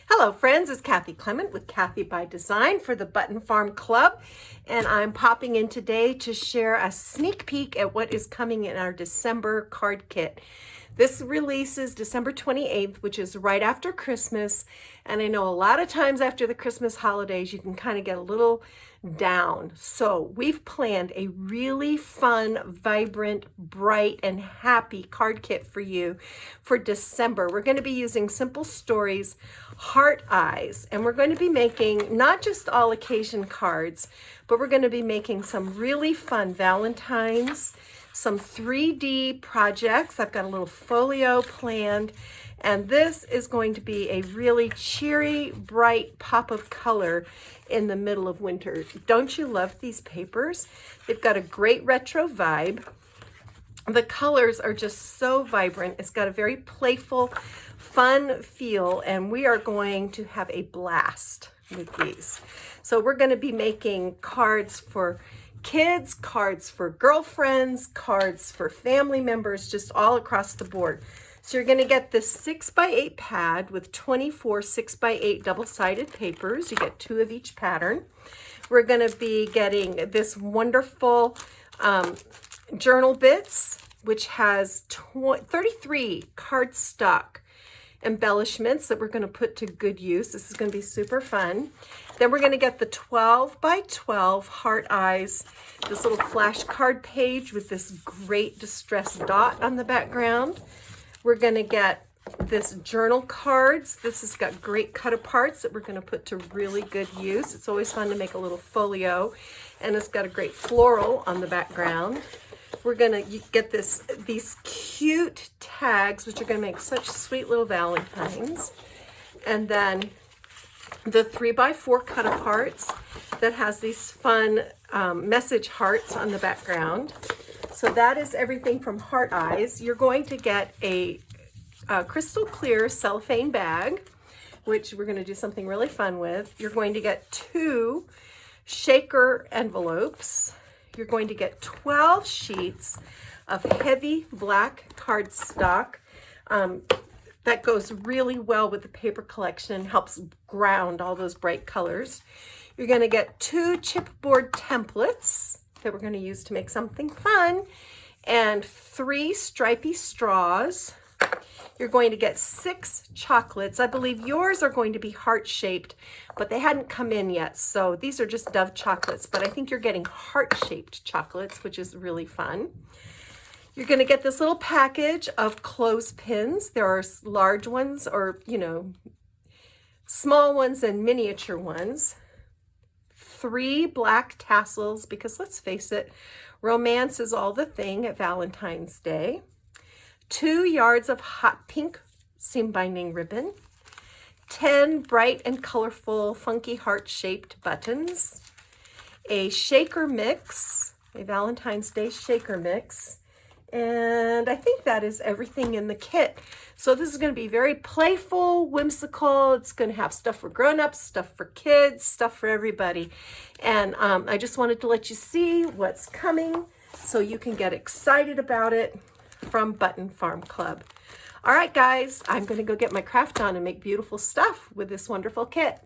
Hello friends, it's Kathy Clement with Kathy by Design for the Button Farm Club, and I'm popping in today to share a sneak peek at what is coming in our December card kit. This releases December 28th, which is right after Christmas, and I know a lot of times after the Christmas holidays you can kind of get a little down. So we've planned a really fun, vibrant, bright, and happy card kit for you for December. We're going to be using Simple Stories Heart Eyes, and we're going to be making not just all occasion cards, but we're going to be making some really fun Valentines, some 3D projects. I've got a little folio planned, and this is going to be a really cheery, bright pop of color in the middle of winter. Don't you love these papers? They've got a great retro vibe. The colors are just so vibrant. It's got a very playful, fun feel, and we are going to have a blast with these. So we're going to be making cards for kids, cards for girlfriends, cards for family members, just all across the board. So you're going to get this 6x8 pad with 24 6x8 double-sided papers. You get 2 of each pattern. We're going to be getting this wonderful journal bits, which has 33 cardstock embellishments that we're going to put to good use. This is going to be super fun. Then we're going to get the 12x12 Heart Eyes, this little flashcard page with this great distressed dot on the background. We're going to get this journal cards. This has got great cut aparts that we're going to put to really good use. It's always fun to make a little folio, and it's got a great floral on the background. We're going to get these cute tags, which are going to make such sweet little Valentines. And then the 3x4 cut aparts that has these fun message hearts on the background. So that is everything from Heart Eyes. You're going to get a crystal clear cellophane bag, which we're going to do something really fun with. You're going to get 2 shaker envelopes. You're going to get 12 sheets of heavy black cardstock. That goes really well with the paper collection and helps ground all those bright colors. You're going to get 2 chipboard templates that we're going to use to make something fun, and 3 stripy straws. You're going to get 6 chocolates. I believe yours are going to be heart-shaped, but they hadn't come in yet, so these are just Dove chocolates, but I think you're getting heart-shaped chocolates, which is really fun. You're going to get this little package of clothespins. There are large ones, or, small ones and miniature ones. 3 black tassels, because let's face it, romance is all the thing at Valentine's Day. 2 yards of hot pink seam binding ribbon. 10 bright and colorful funky heart-shaped buttons. A shaker mix, a Valentine's Day shaker mix. And I think that is everything in the kit. So this is going to be very playful, whimsical. It's going to have stuff for grown-ups, stuff for kids, stuff for everybody. And I just wanted to let you see what's coming so you can get excited about it from Button Farm Club. All right, guys, I'm going to go get my craft on and make beautiful stuff with this wonderful kit.